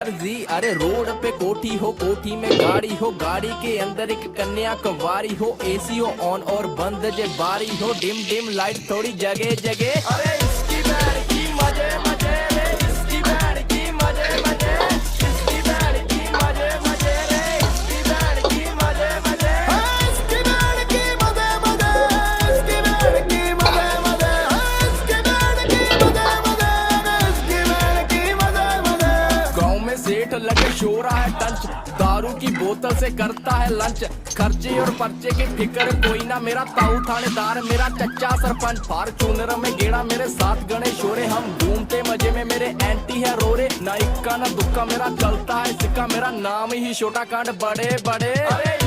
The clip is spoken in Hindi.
जी अरे रोड पे कोठी हो, कोठी में गाड़ी हो, गाड़ी के अंदर एक कन्या कवारी हो, एसी हो ऑन और बंद जे बारी हो, डिम डिम लाइट थोड़ी जगह जगह। अरे इसकी बैंड की मजे मजे रे, इसकी बैंड की मजे मजे, इसकी बैंड की मजे मजे रे, इसकी बैंड की मजे मजे, इसकी बैंड की मजे मजे, इसकी बैंड की मजे मजे, इसकी बैंड की मजे मजे, इसकी बैंड की मजे मजे। गाँव में सेठ लगे शोरा है टंच, दारू की बोतल से करता है लंच, खर्चे और पर्चे की फिक्र कोई ना, मेरा ताऊ थानेदार मेरा चच्चा सरपंच, फॉर्च्यूनर में गेड़ा मेरे साथ गणेश शोरे, हम घूमते मजे में मेरे एंटी है रोरे, ना इक्का ना दुक्का मेरा चलता है सिक्का, मेरा नाम ही छोटा कांड बड़े बड़े। अरे